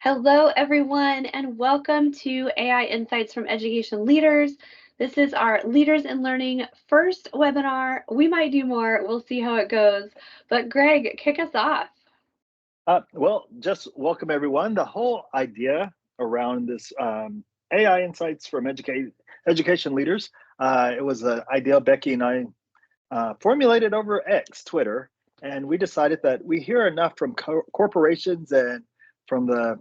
Hello, everyone, and welcome to AI Insights from Education Leaders. This is our Leaders in Learning first webinar. We might do more. We'll see how it goes. But Greg, kick us off. Just welcome everyone. The whole idea around this AI Insights from Education Leaders, it was an idea Becky and I formulated over X, Twitter, and we decided that we hear enough from corporations and from the,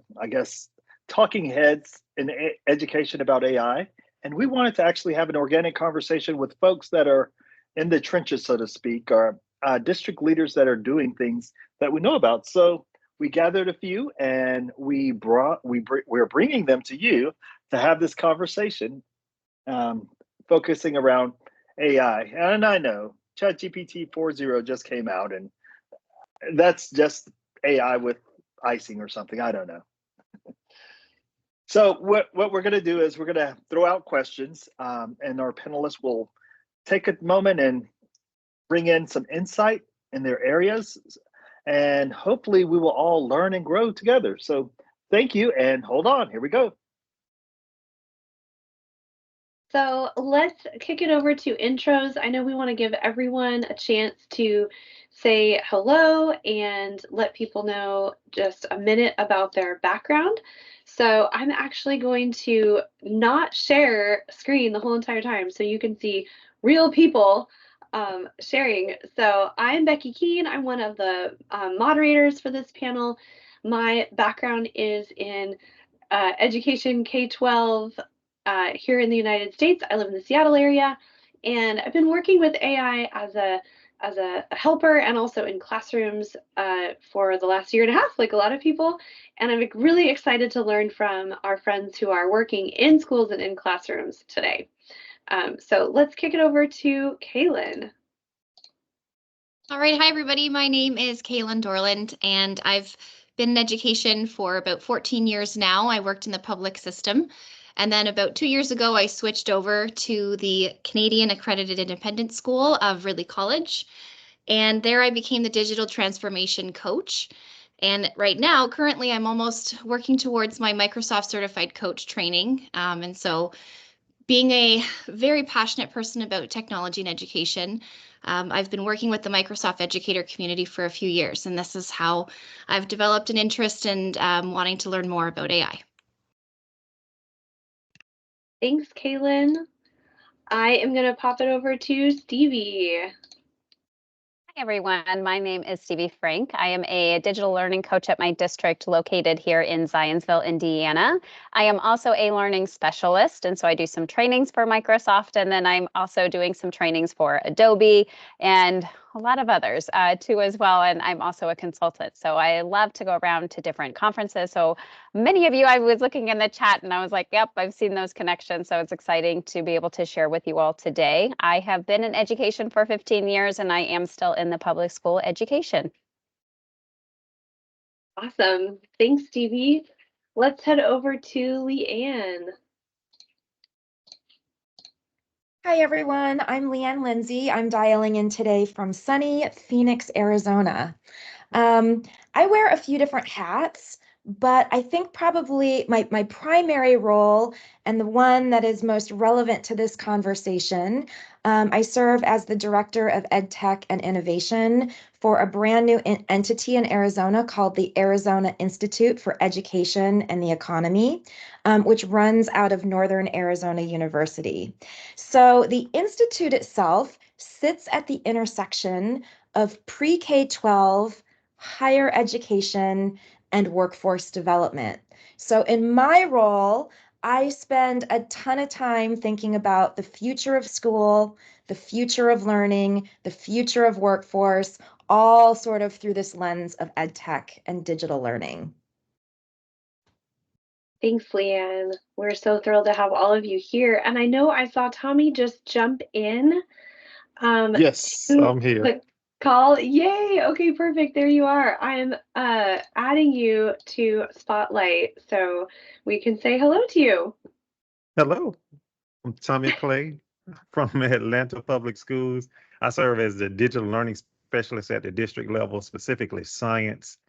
talking heads in education about AI, and we wanted to actually have an organic conversation with folks that are in the trenches, so to speak, or district leaders that are doing things that we know about. So we gathered a few, and we're bringing them to you to have this conversation, focusing around AI. And I know ChatGPT 4.0 just came out, and that's just AI with icing or something. I don't know. So what we're going to do is we're going to throw out questions, and our panelists will take a moment and bring in some insight in their areas, and hopefully we will all learn and grow together. So thank you, and hold on, here we go. So let's kick it over to intros. I know we want to give everyone a chance to say hello and let people know just a minute about their background. So I'm actually going to not share screen the whole entire time so you can see real people sharing. So I'm Becky Keene. I'm one of the moderators for this panel. My background is in education K-12 here in the United States. I live in the Seattle area, and I've been working with AI as a helper and also in classrooms for the last year and a half, like a lot of people. And I'm really excited to learn from our friends who are working in schools and in classrooms today. So let's kick it over to Kaylyn. All right, hi everybody. My name is Kaylyn Dorland, and I've been in education for about 14 years now. I worked in the public system, and then about 2 years ago, I switched over to the Canadian Accredited Independent School of Ridley College, and there I became the digital transformation coach. And right now, currently, I'm almost working towards my Microsoft certified coach training, and so being a very passionate person about technology and education, I've been working with the Microsoft educator community for a few years, and this is how I've developed an interest in wanting to learn more about AI. Thanks, Kaylyn. I am going to pop it over to Stevie. Hi, everyone. My name is Stevie Frank. I am a digital learning coach at my district located here in Zionsville, Indiana. I am also a learning specialist, and so I do some trainings for Microsoft, and then I'm also doing some trainings for Adobe and a lot of others too as well, and I'm also a consultant. So I love to go around to different conferences. So many of you, I was looking in the chat and I was like, yep, I've seen those connections. So it's exciting to be able to share with you all today. I have been in education for 15 years and I am still in the public school education. Awesome. Thanks, Stevie. Let's head over to LeeAnn. Hi, everyone. I'm LeeAnn Lindsey. I'm dialing in today from sunny Phoenix, Arizona. I wear a few different hats, but I think probably my primary role and the one that is most relevant to this conversation, I serve as the Director of Ed Tech and Innovation for a brand new entity in Arizona called the Arizona Institute for Education and the Economy, which runs out of Northern Arizona University. So the Institute itself sits at the intersection of pre-K-12, higher education, and workforce development. So in my role, I spend a ton of time thinking about the future of school, the future of learning, the future of workforce, all sort of through this lens of ed tech and digital learning. Thanks, LeeAnn. We're so thrilled to have all of you here. And I know I saw Tommy just jump in. Yes, I'm here. The call. Yay. Okay, perfect. There you are. I'm adding you to Spotlight so we can say hello to you. Hello, I'm Tommy Clay from Atlanta Public Schools. I serve as the digital learning specialist at the district level, specifically science.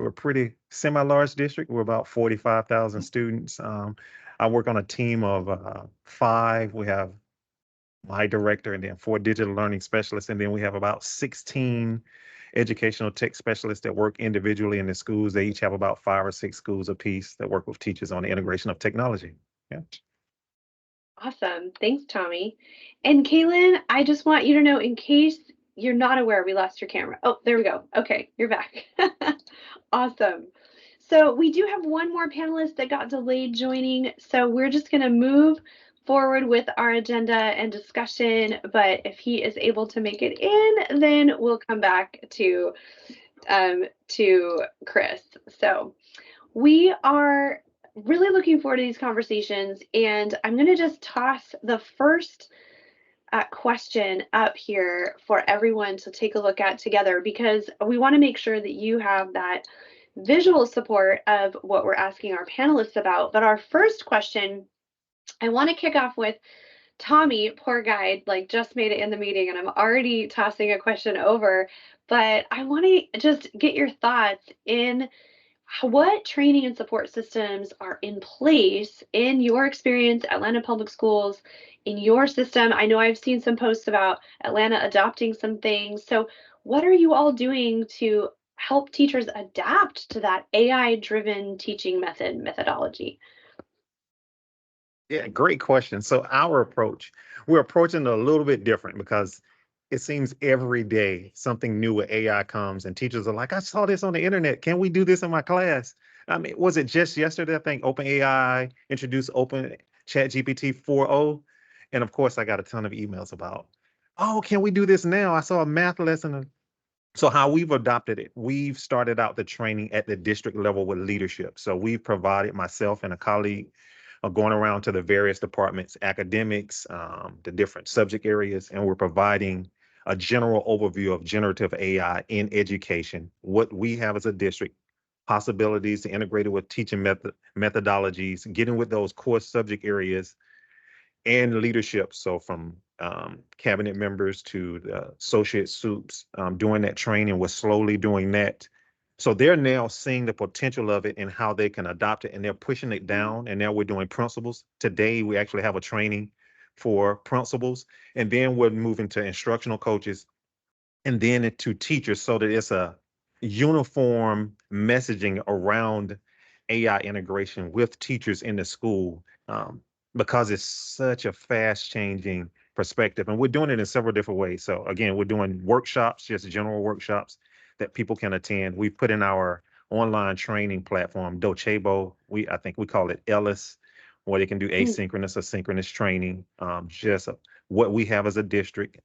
We're a pretty semi-large district. We're about 45,000 students. I work on a team of 5. We have my director and then 4 digital learning specialists. And then we have about 16 educational tech specialists that work individually in the schools. They each have about 5 or 6 schools apiece that work with teachers on the integration of technology. Yeah. Awesome. Thanks, Tommy. And Kaylyn, I just want you to know, in case you're not aware, we lost your camera. Oh, there we go. Okay, you're back. Awesome. So we do have one more panelist that got delayed joining. So we're just going to move forward with our agenda and discussion. But if he is able to make it in, then we'll come back to Chris. So we are really looking forward to these conversations, and I'm going to just toss the first question up here for everyone to take a look at together, because we want to make sure that you have that visual support of what we're asking our panelists about. But our first question, I want to kick off with Tommy. Poor guy, like, just made it in the meeting and I'm already tossing a question over, but I want to just get your thoughts in what training and support systems are in place in your experience at Atlanta Public Schools, in your system. I know I've seen some posts about Atlanta adopting some things. So what are you all doing to help teachers adapt to that AI-driven teaching methodology? Yeah, great question. So our approach, we're approaching it a little bit different because it seems every day something new with AI comes and teachers are like, I saw this on the internet. Can we do this in my class? I mean, was it just yesterday? I think OpenAI introduced Open Chat GPT 4.0. And of course, I got a ton of emails about, oh, can we do this now? I saw a math lesson. So how we've adopted it, we've started out the training at the district level with leadership. So we've provided, myself and a colleague going around to the various departments, academics, the different subject areas, and we're providing a general overview of generative AI in education, what we have as a district, possibilities to integrate it with teaching methodologies, getting with those core subject areas and leadership. So from cabinet members to the associate soups, doing that training, we're slowly doing that. So they're now seeing the potential of it and how they can adopt it, and they're pushing it down. And now we're doing principals. Today, we actually have a training for principals, and then we're moving to instructional coaches and then into teachers, so that it's a uniform messaging around AI integration with teachers in the school, because it's such a fast changing perspective. And we're doing it in several different ways. So again, we're doing workshops, just general workshops that people can attend. We put in our online training platform, Docebo. I think we call it Ellis, where they can do asynchronous or synchronous training, just what we have as a district,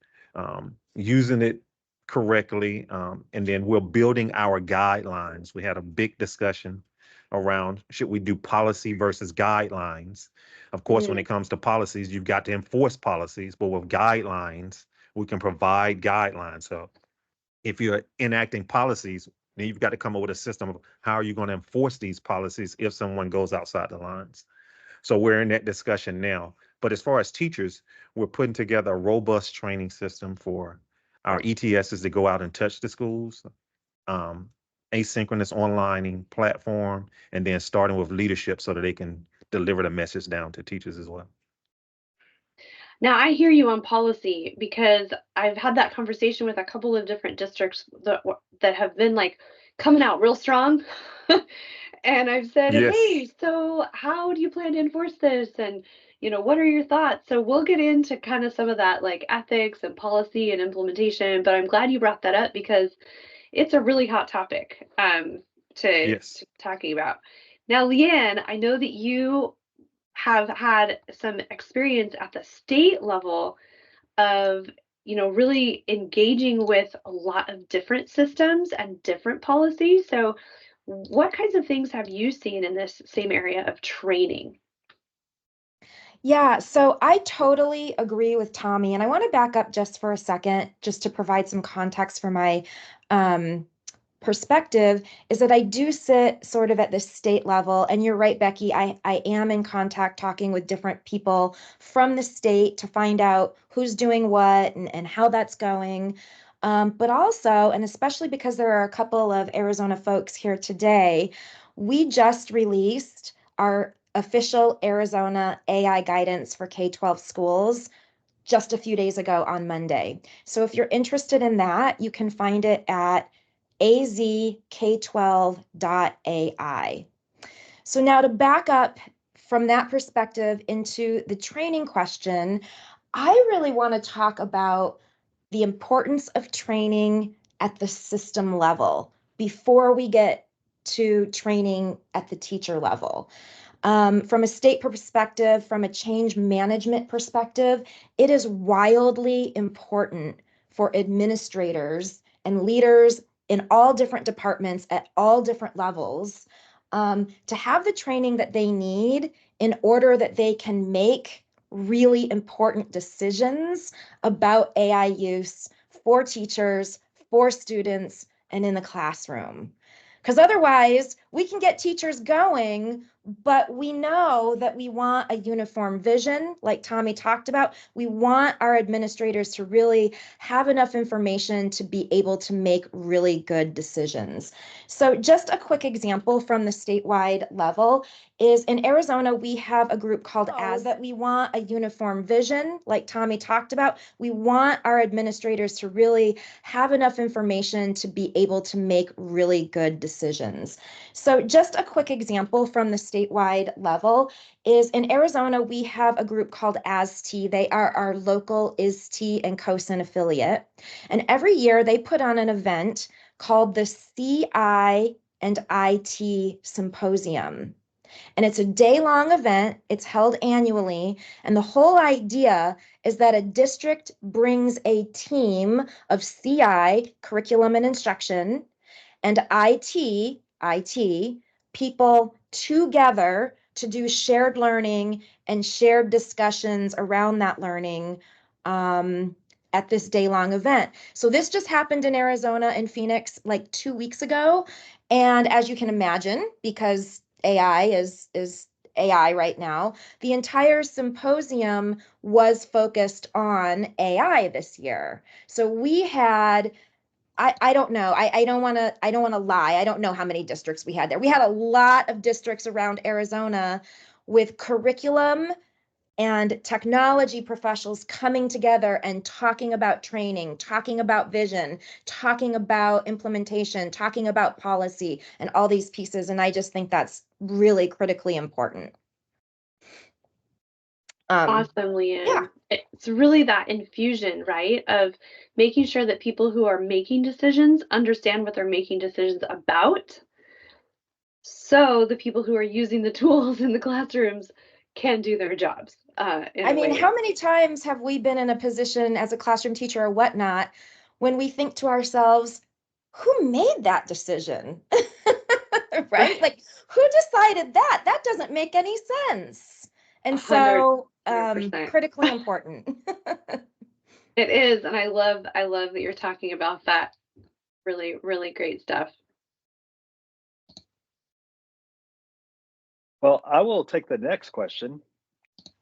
using it correctly. And then we're building our guidelines. We had a big discussion around, should we do policy versus guidelines? Of course, when it comes to policies, you've got to enforce policies, but with guidelines, we can provide guidelines. So if you're enacting policies, then you've got to come up with a system of how are you going to enforce these policies if someone goes outside the lines. So we're in that discussion now. But as far as teachers, we're putting together a robust training system for our ETSs to go out and touch the schools, asynchronous onlining platform, and then starting with leadership so that they can deliver the message down to teachers as well. Now, I hear you on policy, because I've had that conversation with a couple of different districts that have been like coming out real strong. And I've said, Yes. hey, so how do you plan to enforce this? And, what are your thoughts? So we'll get into kind of some of that, like ethics and policy and implementation. But I'm glad you brought that up, because it's a really hot topic to talking about. Now, LeeAnn, I know that you have had some experience at the state level of, really engaging with a lot of different systems and different policies. So what kinds of things have you seen in this same area of training? Yeah, so I totally agree with Tommy, and I want to back up just for a second, just to provide some context for my perspective, is that I do sit sort of at the state level. And you're right, Becky, I am in contact talking with different people from the state to find out who's doing what and how that's going. But also, and especially because there are a couple of Arizona folks here today, we just released our official Arizona AI guidance for K-12 schools just a few days ago on Monday. So if you're interested in that, you can find it at azk12.ai. So now to back up from that perspective into the training question, I really want to talk about the importance of training at the system level before we get to training at the teacher level. From a state perspective, from a change management perspective, it is wildly important for administrators and leaders in all different departments at all different levels to have the training that they need in order that they can make really important decisions about AI use for teachers, for students, and in the classroom. Because otherwise, we can get teachers going, but we know that we want a uniform vision, like Tommy talked about. We want our administrators to really have enough information to be able to make really good decisions. So just a quick example from the statewide level is in Arizona, we have a group called AS that we want a uniform vision, like Tommy talked about. We want our administrators to really have enough information to be able to make really good decisions. So just a quick example from the statewide level is in Arizona, we have a group called AST. They are our local IST and COSIN affiliate. And every year they put on an event called the CI and IT Symposium. And it's a day-long event. It's held annually. And the whole idea is that a district brings a team of CI, curriculum and instruction, and IT people together to do shared learning and shared discussions around that learning at this day-long event. So this just happened in Arizona and Phoenix like 2 weeks ago. And as you can imagine, because AI is AI right now, the entire symposium was focused on AI this year. So we had I don't know. I don't want to lie. I don't know how many districts we had there. We had a lot of districts around Arizona with curriculum and technology professionals coming together and talking about training, talking about vision, talking about implementation, talking about policy and all these pieces. And I just think that's really critically important. Awesome, LeeAnn. Yeah. It's really that infusion, right, of making sure that people who are making decisions understand what they're making decisions about. So the people who are using the tools in the classrooms can do their jobs. I mean, how many times have we been in a position as a classroom teacher or whatnot when we think to ourselves, who made that decision? Right? Like, who decided that? That doesn't make any sense. And so, 100%. critically important. It is, and I love that you're talking about that. Really, really great stuff. Well, I will take the next question.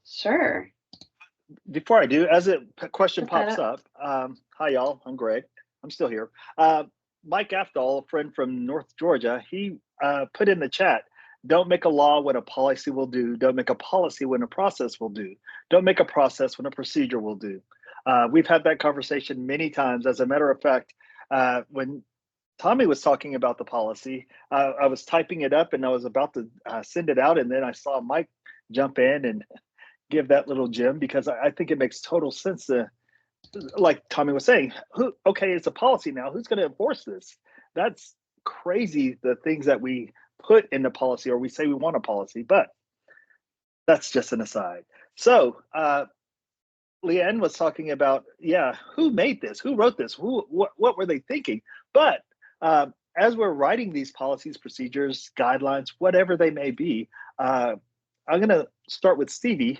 Sure. Before I do, as a question Put that pops up, hi y'all, I'm Greg. I'm still here. Mike Afdal, a friend from North Georgia, he put in the chat, don't make a law when a policy will do. Don't make a policy when a process will do. Don't make a process when a procedure will do. We've had that conversation many times. As a matter of fact, when Tommy was talking about the policy, I was typing it up and I was about to send it out. And then I saw Mike jump in and give that little gem because I think it makes total sense to, like Tommy was saying, okay, it's a policy now. Who's going to enforce this? That's crazy, the things that we put in the policy or we say we want a policy, but that's just an aside. So LeeAnn was talking about, yeah, who made this? Who wrote this? What were they thinking? But as we're writing these policies, procedures, guidelines, whatever they may be, I'm going to start with Stevie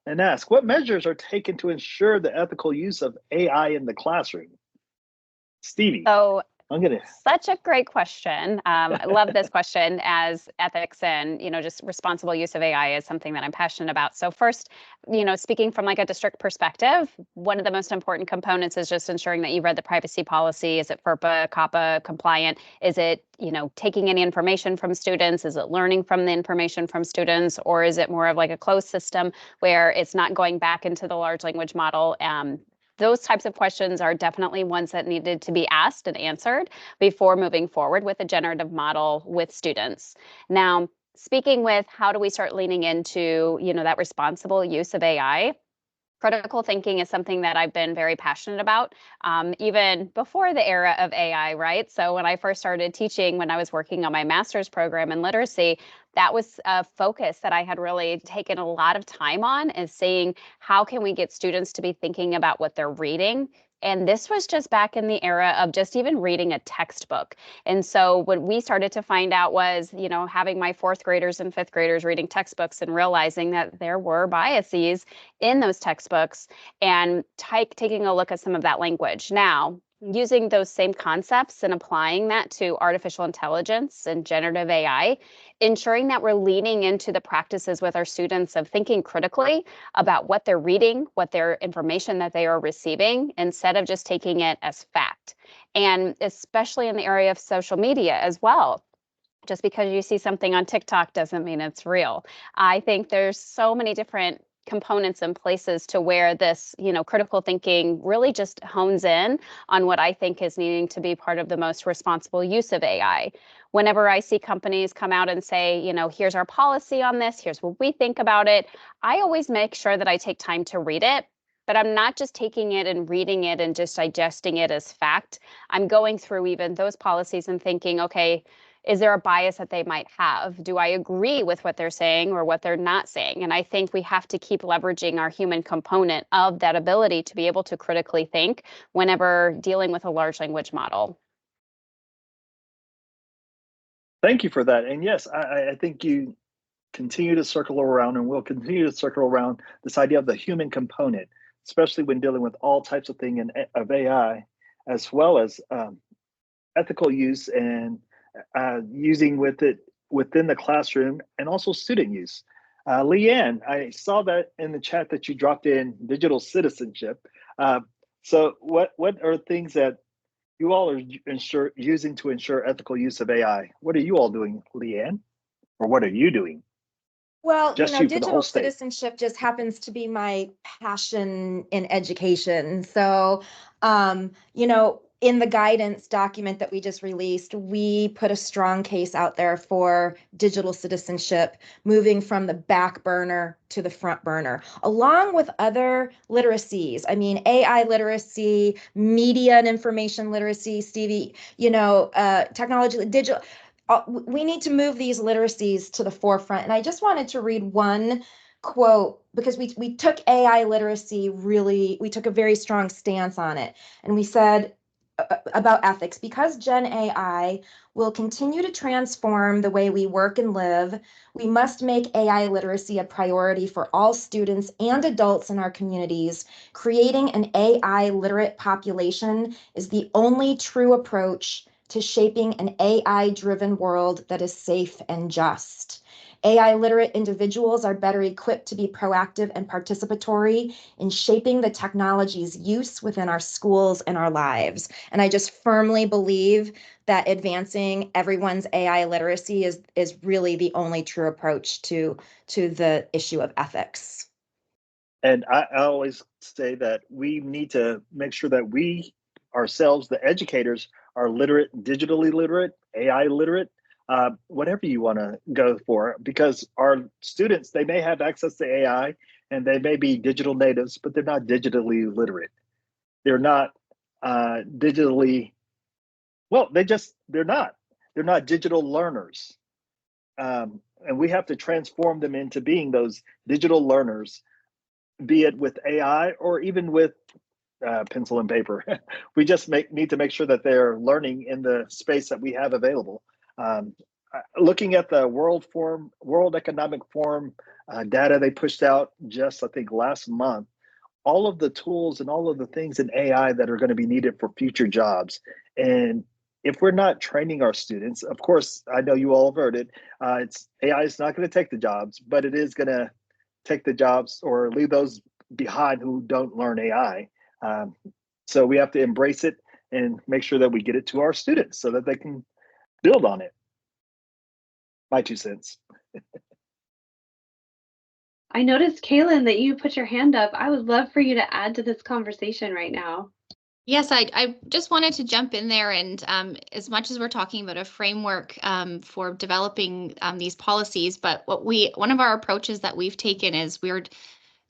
and ask, what measures are taken to ensure the ethical use of AI in the classroom? Stevie. So I'm gonna. Such a great question. I love this question, as ethics and, just responsible use of AI is something that I'm passionate about. So first, speaking from like a district perspective, one of the most important components is just ensuring that you read the privacy policy. Is it FERPA, COPPA compliant? Is it, taking any information from students? Is it learning from the information from students? Or is it more of like a closed system where it's not going back into the large language model? Those types of questions are definitely ones that needed to be asked and answered before moving forward with a generative model with students. Now, speaking with how do we start leaning into, that responsible use of AI? Critical thinking is something that I've been very passionate about, even before the era of AI, right? So when I first started teaching, when I was working on my master's program in literacy, that was a focus that I had really taken a lot of time on, is saying, how can we get students to be thinking about what they're reading? And this was just back in the era of just even reading a textbook. And so what we started to find out was, having my fourth graders and fifth graders reading textbooks and realizing that there were biases in those textbooks, and taking a look at some of that language. Now, using those same concepts and applying that to artificial intelligence and generative AI, ensuring that we're leaning into the practices with our students of thinking critically about what they're reading, what their information that they are receiving, instead of just taking it as fact. And especially in the area of social media as well. Just because you see something on TikTok doesn't mean it's real. I think there's so many different components and places to where this, critical thinking really just hones in on what I think is needing to be part of the most responsible use of AI. Whenever I see companies come out and say, here's our policy on this, here's what we think about it, I always make sure that I take time to read it. But I'm not just taking it and reading it and just digesting it as fact. I'm going through even those policies and thinking, okay, is there a bias that they might have? Do I agree with what they're saying or what they're not saying? And I think we have to keep leveraging our human component of that ability to be able to critically think whenever dealing with a large language model. Thank you for that. And yes, I think you continue to circle around, and we'll continue to circle around this idea of the human component, especially when dealing with all types of things of AI, as well as ethical use and using with it within the classroom, and also student use. LeeAnn, I saw that in the chat that you dropped in digital citizenship. So what are things that you all are using to ensure ethical use of AI? What are you all doing, LeeAnn? Or what are you doing? Well, Just you for the digital whole state. citizenship just happens to be my passion in education. So, in the guidance document that we just released, we put a strong case out there for digital citizenship, moving from the back burner to the front burner, along with other literacies. I mean, AI literacy, media and information literacy, Stevie, technology, digital. We need to move these literacies to the forefront. And I just wanted to read one quote, because we took AI literacy we took a very strong stance on it. And we said about ethics, because Gen AI will continue to transform the way we work and live, we must make AI literacy a priority for all students and adults in our communities. Creating an AI literate population is the only true approach to shaping an AI-driven world that is safe and just. AI literate individuals are better equipped to be proactive and participatory in shaping the technology's use within our schools and our lives. And I just firmly believe that advancing everyone's AI literacy is really the only true approach to the issue of ethics. And I always say that we need to make sure that we ourselves, the educators, are literate, digitally literate, AI literate, whatever you want to go for, because our students, they may have access to AI and they may be digital natives, but they're not digitally literate. They're not digitally, well, they're not digital learners. And we have to transform them into being those digital learners, be it with AI or even with pencil and paper. We just need to make sure that they're learning in the space that we have available. Looking at the World Economic Forum data they pushed out just, I think, last month, all of the tools and all of the things in AI that are going to be needed for future jobs. And if we're not training our students, of course, I know you all have heard it, it's AI is not going to take the jobs, but it is going to take the jobs or leave those behind who don't learn AI. So we have to embrace it and make sure that we get it to our students so that they can build on it. My 2 cents. I noticed, Kaylyn, that you put your hand up. I would love for you to add to this conversation right now. Yes, I just wanted to jump in there, and as much as we're talking about a framework for developing these policies, but one of our approaches that we've taken is we're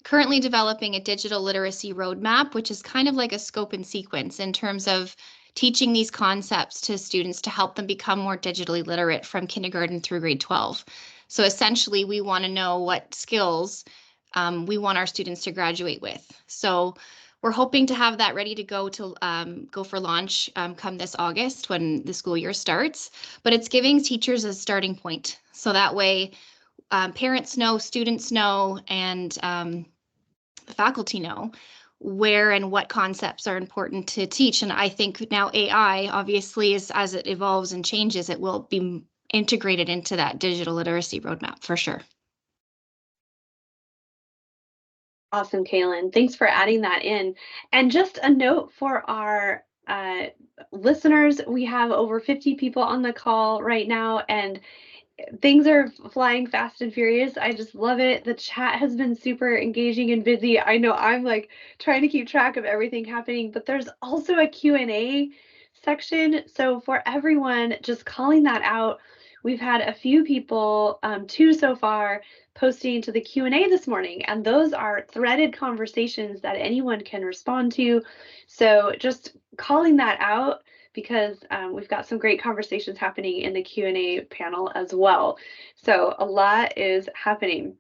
currently developing a digital literacy roadmap, which is kind of like a scope and sequence in terms of teaching these concepts to students to help them become more digitally literate from kindergarten through grade 12. So essentially, we want to know what skills we want our students to graduate with. So we're hoping to have that ready to go for launch come this August when the school year starts. But it's giving teachers a starting point. So that way parents know, students know, and faculty know where and what concepts are important to teach. And I think now AI, obviously, as it evolves and changes, it will be integrated into that digital literacy roadmap for sure. Awesome, Kaylyn. Thanks for adding that in. And just a note for our listeners, we have over 50 people on the call right now, and things are flying fast and furious. I just love it. The chat has been super engaging and busy. I know I'm like trying to keep track of everything happening, but there's also a Q&A section. So for everyone, just calling that out, we've had a few people, 2 so far, posting to the Q&A this morning, and those are threaded conversations that anyone can respond to. So just calling that out, because we've got some great conversations happening in the Q&A panel as well. So a lot is happening.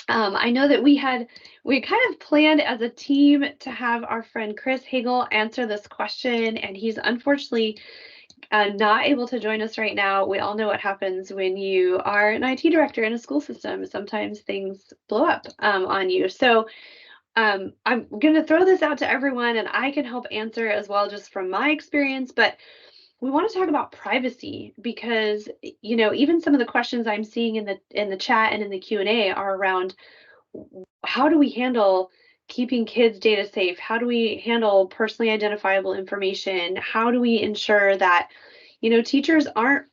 I know that we kind of planned as a team to have our friend Chris Hagel answer this question, and he's unfortunately not able to join us right now. We all know what happens when you are an IT director in a school system. Sometimes things blow up on you. So I'm going to throw this out to everyone, and I can help answer as well just from my experience, but we want to talk about privacy because, you know, even some of the questions I'm seeing in the chat and in the Q&A are around how do we handle keeping kids' data safe? How do we handle personally identifiable information? How do we ensure that, you know, teachers aren't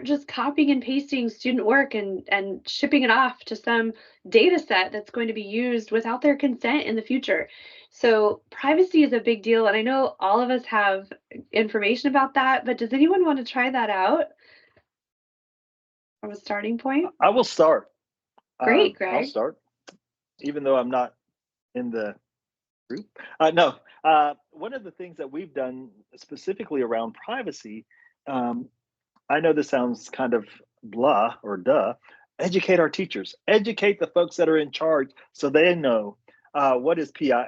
just copying and pasting student work and shipping it off to some data set that's going to be used without their consent in the future. So privacy is a big deal, and I know all of us have information about that, but does anyone want to try that out from a starting point? I will start. Great, Greg. I'll start, even though I'm not in the group. No, one of the things that we've done specifically around privacy, I know this sounds kind of blah or duh, educate our teachers, educate the folks that are in charge so they know what is PI,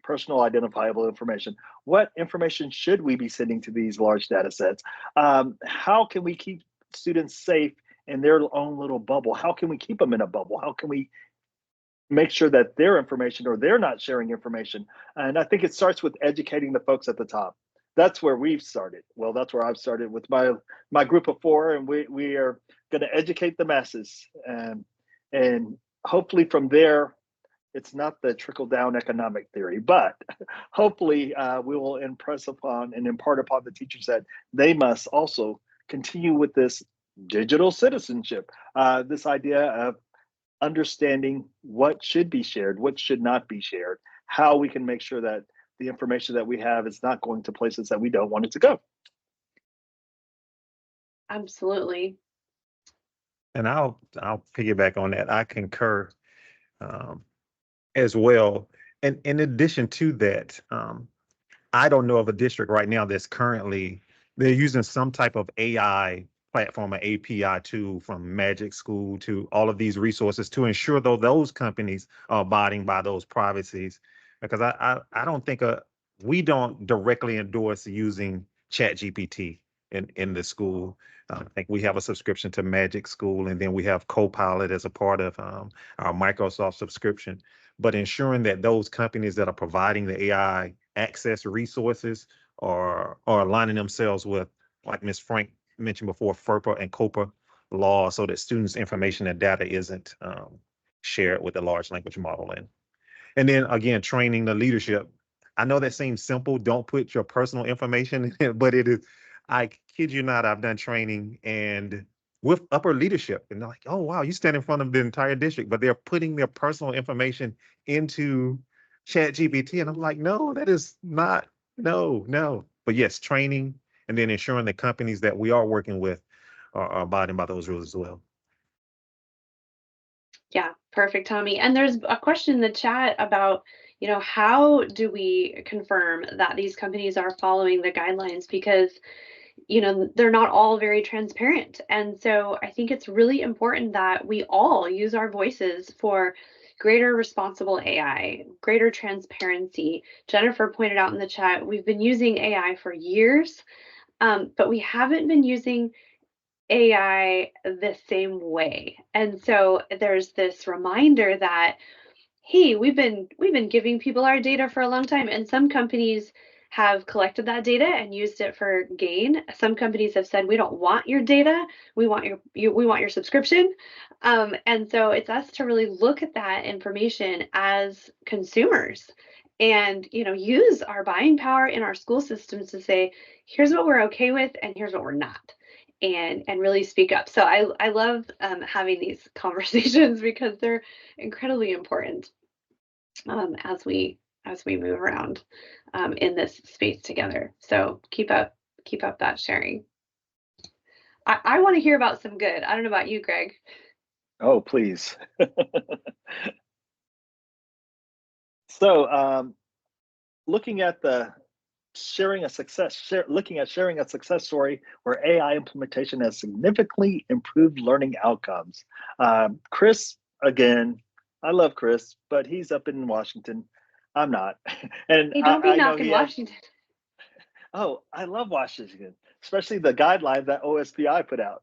personal identifiable information, what information should we be sending to these large data sets, how can we keep students safe in their own little bubble, how can we keep them in a bubble, how can we make sure that their information or they're not sharing information. And I think it starts with educating the folks at the top. That's where we've started. Well, that's where I've started with my group of 4, and we are going to educate the masses. And hopefully from there, it's not the trickle-down economic theory, but hopefully we will impress upon and impart upon the teachers that they must also continue with this digital citizenship, this idea of understanding what should be shared, what should not be shared, how we can make sure that the information that we have is not going to places that we don't want it to go. Absolutely. And I'll piggyback on that. I concur as well. And in addition to that, I don't know of a district right now that's currently, they're using some type of AI platform, an API tool, from Magic School to all of these resources to ensure though those companies are abiding by those privacies. Because I don't think we don't directly endorse using ChatGPT in the school. I think we have a subscription to Magic School, and then we have Copilot as a part of our Microsoft subscription. But ensuring that those companies that are providing the AI access resources or aligning themselves with, like Ms. Frank mentioned before, FERPA and COPA law, so that students' information and data isn't shared with the large language model. And then again, training the leadership. I know that seems simple. Don't put your personal information in it, but it is, I kid you not, I've done training and with upper leadership, and they're like, oh, wow, you stand in front of the entire district, but they're putting their personal information into Chat GPT. And I'm like, no, that is not, no. But yes, training and then ensuring the companies that we are working with are abiding by those rules as well. Yeah, perfect, Tommy. And there's a question in the chat about, how do we confirm that these companies are following the guidelines? Because, they're not all very transparent. And so I think it's really important that we all use our voices for greater responsible AI, greater transparency. Jennifer pointed out in the chat, we've been using AI for years, but we haven't been using AI the same way. And so there's this reminder that, hey, we've been giving people our data for a long time, and some companies have collected that data and used it for gain. Some companies have said, we don't want your data, we want your subscription. And so it's us to really look at that information as consumers and use our buying power in our school systems to say, here's what we're okay with and here's what we're not, and really speak up. So I love having these conversations because they're incredibly important as we move around in this space together. So keep up that sharing. I want to hear about some good. I don't know about you, Greg. Oh, please. So looking at sharing a success story where AI implementation has significantly improved learning outcomes. Chris, again, I love Chris, but he's up in Washington. I'm not. And hey, don't be I know knocking Washington. Oh, I love Washington, especially the guideline that OSPI put out.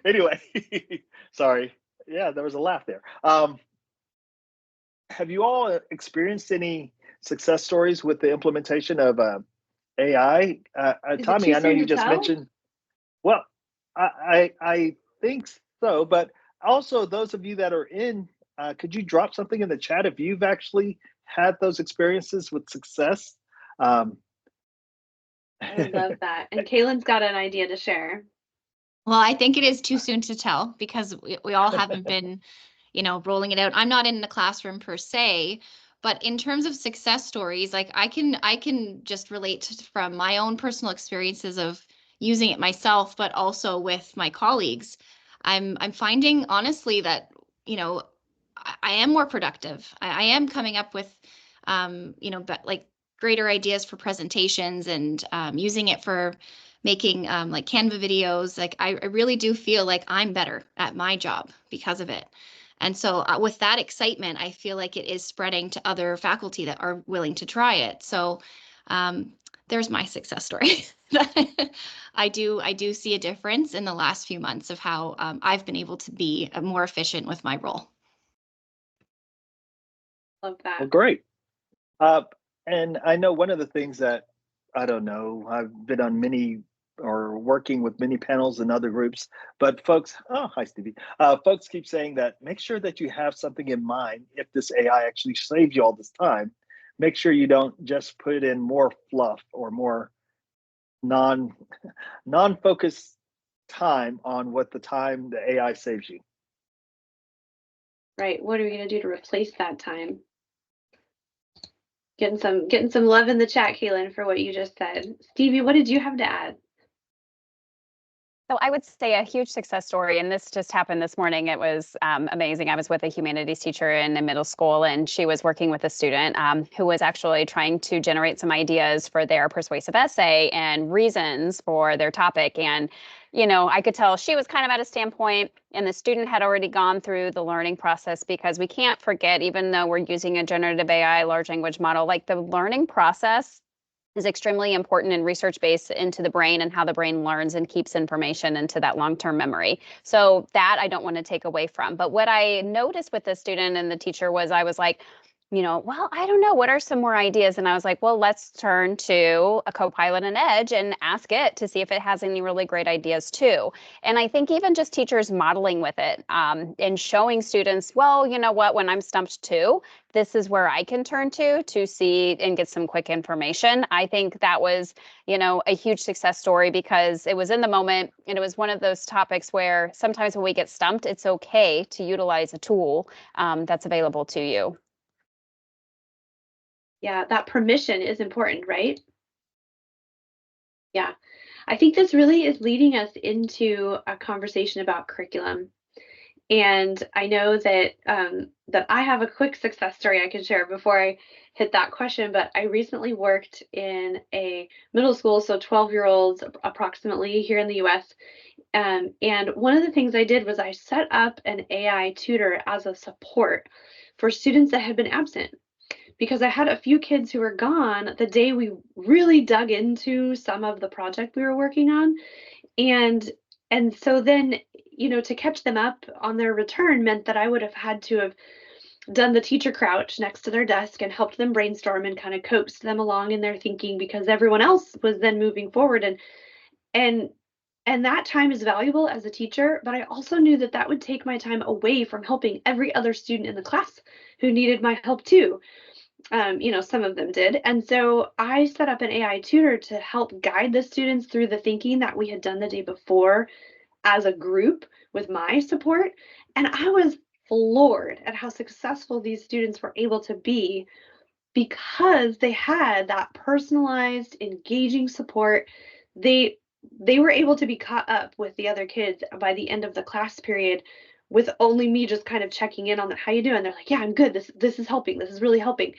Anyway, sorry. Yeah, there was a laugh there. Have you all experienced any success stories with the implementation of AI? Tommy, I know you just mentioned. Well, I think so, but also those of you that are in, could you drop something in the chat if you've actually had those experiences with success? I would love that. And Kaylyn's got an idea to share. Well, I think it is too soon to tell because we all haven't been, rolling it out. I'm not in the classroom per se, but in terms of success stories, like I can just relate from my own personal experiences of using it myself, but also with my colleagues. I'm finding honestly that, I am more productive. I am coming up with, but like greater ideas for presentations and using it for making like Canva videos. Like I really do feel like I'm better at my job because of it. And so with that excitement, I feel like it is spreading to other faculty that are willing to try it. So there's my success story. I do see a difference in the last few months of how I've been able to be more efficient with my role. Love that. Well, great. And I know one of the things that, I don't know, I've been on many or working with many panels and other groups, but folks, oh, hi, Stevie. Folks keep saying that make sure that you have something in mind if this AI actually saves you all this time. Make sure you don't just put in more fluff or more non-focused time on what the time the AI saves you. Right. What are we going to do to replace that time? Getting some love in the chat, Kaylyn, for what you just said. Stevie, what did you have to add? So I would say a huge success story, and this just happened this morning. It was amazing. I was with a humanities teacher in a middle school, and she was working with a student who was actually trying to generate some ideas for their persuasive essay and reasons for their topic. And, I could tell she was kind of at a standpoint, and the student had already gone through the learning process, because we can't forget, even though we're using a generative AI large language model, like the learning process is extremely important and research-based into the brain and how the brain learns and keeps information into that long-term memory. So that I don't want to take away from. But what I noticed with the student and the teacher was I was like, well, I don't know, what are some more ideas? And I was like, well, let's turn to a Copilot and Edge and ask it to see if it has any really great ideas too. And I think even just teachers modeling with it and showing students, well, you know what, when I'm stumped too, this is where I can turn to see and get some quick information. I think that was, a huge success story because it was in the moment and it was one of those topics where sometimes when we get stumped, it's okay to utilize a tool that's available to you. Yeah, that permission is important, right? Yeah, I think this really is leading us into a conversation about curriculum. And I know that that I have a quick success story I can share before I hit that question, but I recently worked in a middle school, so 12-year-olds approximately here in the US. And one of the things I did was I set up an AI tutor as a support for students that had been absent, because I had a few kids who were gone the day we really dug into some of the project we were working on. And so then, to catch them up on their return meant that I would have had to have done the teacher crouch next to their desk and helped them brainstorm and kind of coaxed them along in their thinking, because everyone else was then moving forward. And and that time is valuable as a teacher, but I also knew that that would take my time away from helping every other student in the class who needed my help too. Some of them did. And so I set up an AI tutor to help guide the students through the thinking that we had done the day before as a group with my support. And I was floored at how successful these students were able to be, because they had that personalized, engaging support. They were able to be caught up with the other kids by the end of the class period, with only me just kind of checking in on the, how you doing? They're like, yeah, I'm good. This is helping. This is really helping.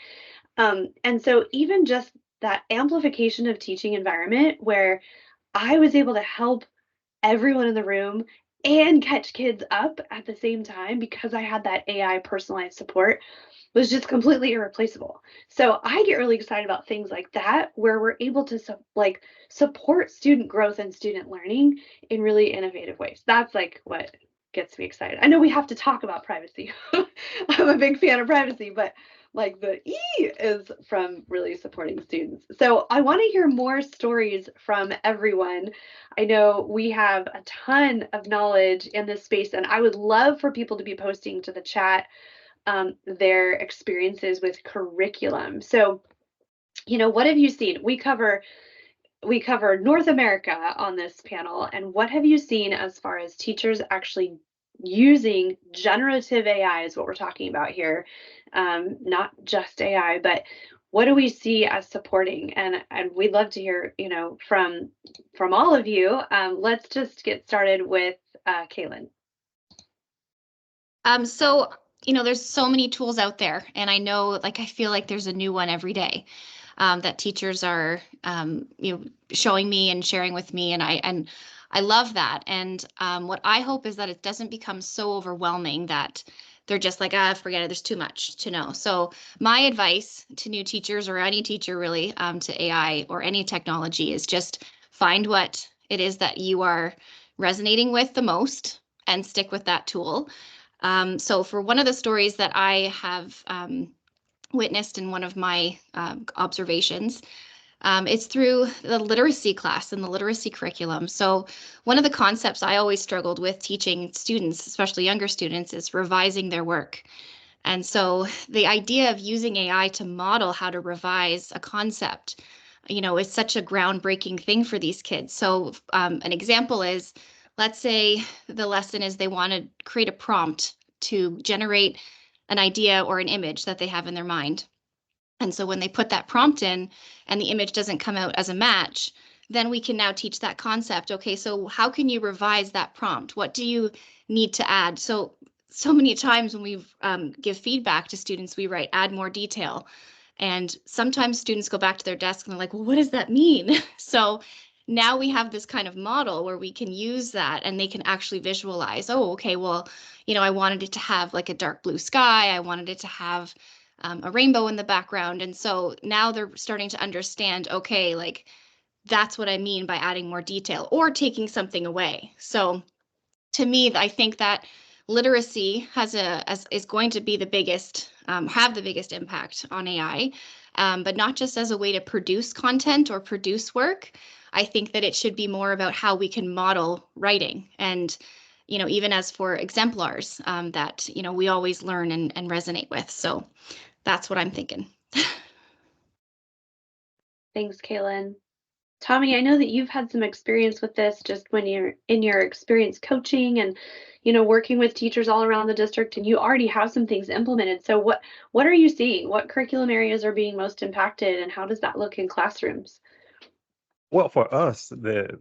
And so even just that amplification of teaching environment where I was able to help everyone in the room and catch kids up at the same time because I had that AI personalized support was just completely irreplaceable. So I get really excited about things like that, where we're able to support student growth and student learning in really innovative ways. That's like what gets me excited. I know we have to talk about privacy. I'm a big fan of privacy, but like the E is from really supporting students. So I want to hear more stories from everyone. I know we have a ton of knowledge in this space, and I would love for people to be posting to the chat their experiences with curriculum. So, what have you seen? We cover North America on this panel, and what have you seen as far as teachers actually using generative AI is what we're talking about here, not just AI, but what do we see as supporting? And we'd love to hear, from all of you. Let's just get started with Kaylyn. So, there's so many tools out there, and I know, I feel like there's a new one every day that teachers are, showing me and sharing with me, and I love that. And what I hope is that it doesn't become so overwhelming that they're just like, forget it, there's too much to know. So my advice to new teachers, or any teacher really, to AI or any technology, is just find what it is that you are resonating with the most and stick with that tool. So for one of the stories that I have witnessed in one of my observations, it's through the literacy class and the literacy curriculum. So one of the concepts I always struggled with teaching students, especially younger students, is revising their work. And so the idea of using AI to model how to revise a concept, is such a groundbreaking thing for these kids. So an example is, let's say the lesson is they want to create a prompt to generate an idea or an image that they have in their mind. And so when they put that prompt in and the image doesn't come out as a match, then we can now teach that concept. Okay, so how can you revise that prompt? What do you need to add? So many times when we give feedback to students, we write, add more detail. And sometimes students go back to their desk and they're like, well, what does that mean? So now we have this kind of model where we can use that and they can actually visualize, oh, okay, well, I wanted it to have like a dark blue sky. I wanted it to have a rainbow in the background. And so now they're starting to understand, okay, like that's what I mean by adding more detail or taking something away. So to me, I think that literacy is going to be the biggest have the biggest impact on AI, but not just as a way to produce content or produce work. I think that it should be more about how we can model writing and, even as for exemplars that, we always learn and resonate with. So that's what I'm thinking. Thanks, Kaylyn. Tommy, I know that you've had some experience with this just when you're in your experience coaching and, working with teachers all around the district, and you already have some things implemented. So what are you seeing? What curriculum areas are being most impacted, and how does that look in classrooms? Well, for us, the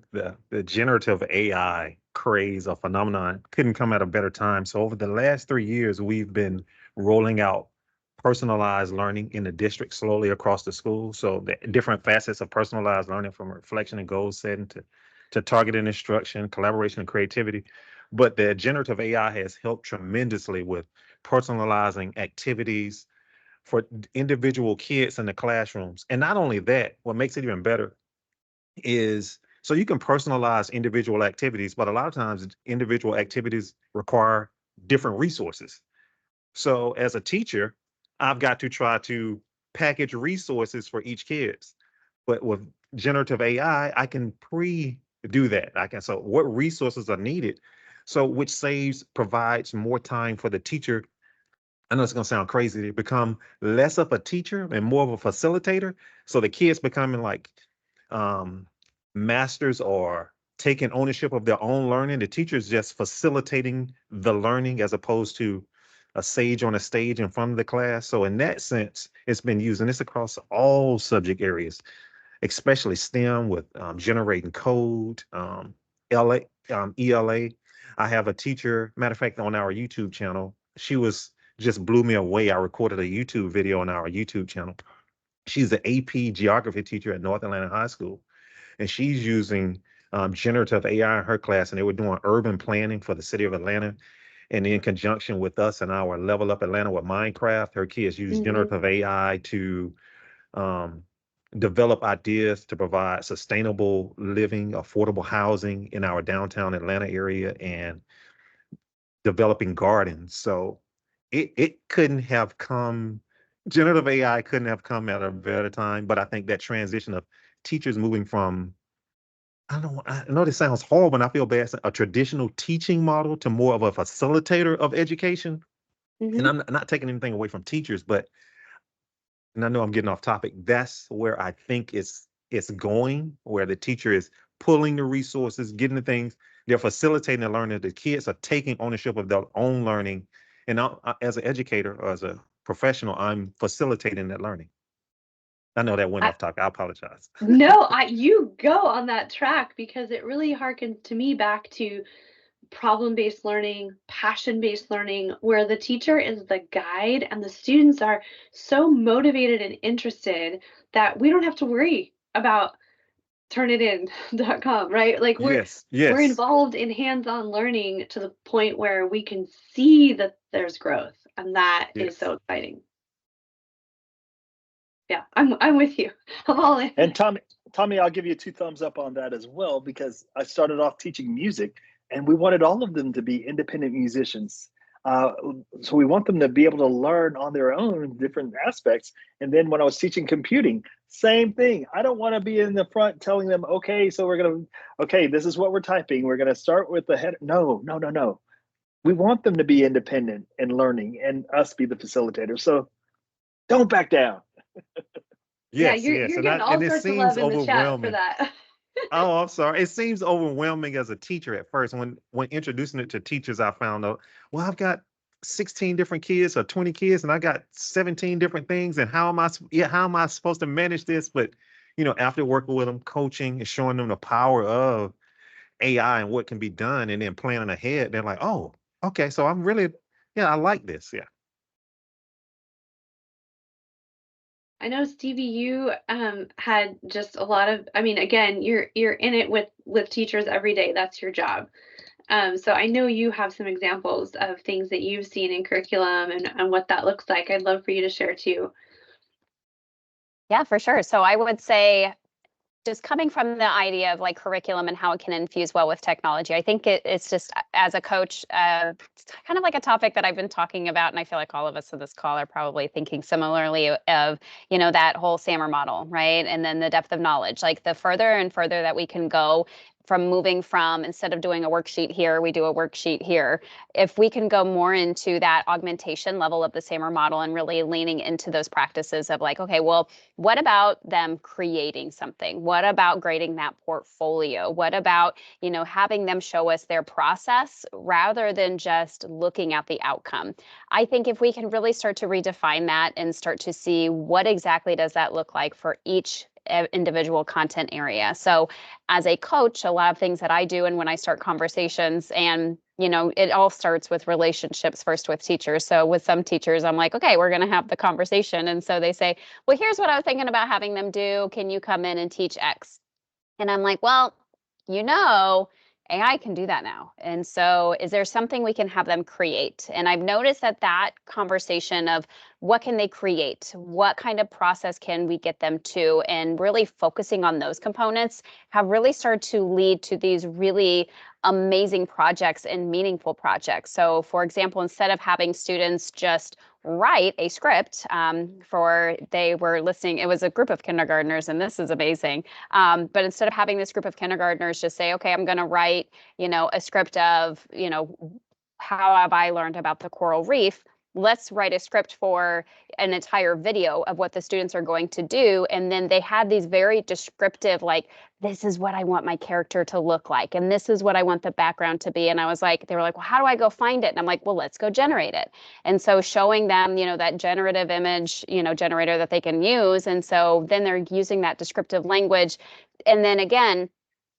generative AI craze or phenomenon couldn't come at a better time. So over the last 3 years, we've been rolling out personalized learning in the district slowly across the school. So the different facets of personalized learning, from reflection and goal setting to targeted instruction, collaboration, and creativity. But the generative AI has helped tremendously with personalizing activities for individual kids in the classrooms. And not only that, what makes it even better is, so you can personalize individual activities, but a lot of times individual activities require different resources. So as a teacher, I've got to try to package resources for each kid. But with generative AI, I can do that. So what resources are needed? So which provides more time for the teacher. I know it's going to sound crazy to become less of a teacher and more of a facilitator. So the kids becoming like masters or taking ownership of their own learning. The teacher's just facilitating the learning as opposed to a sage on a stage in front of the class. So in that sense, it's been used, and it's across all subject areas, especially STEM with generating code, ELA. I have a teacher, matter of fact, on our YouTube channel, just blew me away. I recorded a YouTube video on our YouTube channel. She's an AP geography teacher at North Atlanta High School, and she's using generative AI in her class, and they were doing urban planning for the city of Atlanta. And in conjunction with us and our Level Up Atlanta with Minecraft, her kids use generative AI to develop ideas to provide sustainable living, affordable housing in our downtown Atlanta area, and developing gardens. So it couldn't have come, generative AI couldn't have come at a better time. But I think that transition of teachers moving from, I know this sounds horrible and I feel bad, a traditional teaching model to more of a facilitator of education. And I'm not taking anything away from teachers, but, and I know I'm getting off topic, that's where I think it's going, where the teacher is pulling the resources, getting the things, they're facilitating the learning. The kids are taking ownership of their own learning. And as an educator or as a professional, I'm facilitating that learning. I know that went off topic. I apologize. No, you go on that track, because it really harkens to me back to problem-based learning, passion-based learning, where the teacher is the guide and the students are so motivated and interested that we don't have to worry about turnitin.com, right? Like we're involved in hands-on learning to the point where we can see that there's growth, and that is so exciting. Yeah, I'm with you. I'm all in. And Tommy, I'll give you 2 thumbs up on that as well, because I started off teaching music, and we wanted all of them to be independent musicians. So we want them to be able to learn on their own different aspects. And then when I was teaching computing, same thing. I don't want to be in the front telling them, okay, so this is what we're typing. We're going to start with the header. No. We want them to be independent and learning, and us be the facilitator. So don't back down. Yes, you're getting all sorts of love in the chat for that. Oh, I'm sorry. It seems overwhelming as a teacher at first. When introducing it to teachers, I found out, well, I've got 16 different kids or 20 kids, and I got 17 different things. And how am I supposed to manage this? But, after working with them, coaching and showing them the power of AI and what can be done, and then planning ahead, they're like, oh, okay. So I'm really, I like this. Yeah. I know, Stevie, you had just a lot of, again, you're in it with teachers every day. That's your job. So I know you have some examples of things that you've seen in curriculum and what that looks like. I'd love for you to share too. Yeah, for sure. So I would say just coming from the idea of like curriculum and how it can infuse well with technology. I think it's just, as a coach, it's kind of like a topic that I've been talking about, and I feel like all of us in this call are probably thinking similarly of, that whole SAMR model, right? And then the depth of knowledge, like the further and further that we can go from moving from, instead of doing a worksheet here, we do a worksheet here. If we can go more into that augmentation level of the SAMR model and really leaning into those practices of like, okay, well, what about them creating something? What about grading that portfolio? What about, having them show us their process rather than just looking at the outcome? I think if we can really start to redefine that and start to see what exactly does that look like for each individual content area. So as a coach, a lot of things that I do, and when I start conversations, and it all starts with relationships first with teachers. So with some teachers, I'm like, okay, we're going to have the conversation. And so they say, well, here's what I was thinking about having them do. Can you come in and teach X? And I'm like, well, AI can do that now. And so is there something we can have them create? And I've noticed that conversation of what can they create? What kind of process can we get them to? And really focusing on those components have really started to lead to these really amazing projects and meaningful projects. So for example, instead of having students just write a script they were listening, it was a group of kindergartners, and this is amazing. But instead of having this group of kindergartners just say, okay, I'm going to write, a script of, how have I learned about the coral reef? Let's write a script for an entire video of what the students are going to do. And then they had these very descriptive, like, this is what I want my character to look like, and this is what I want the background to be. And I was like, they were like, well, how do I go find it? And I'm like, well, let's go generate it. And so showing them, that generative image, generator that they can use. And so then they're using that descriptive language. And then again,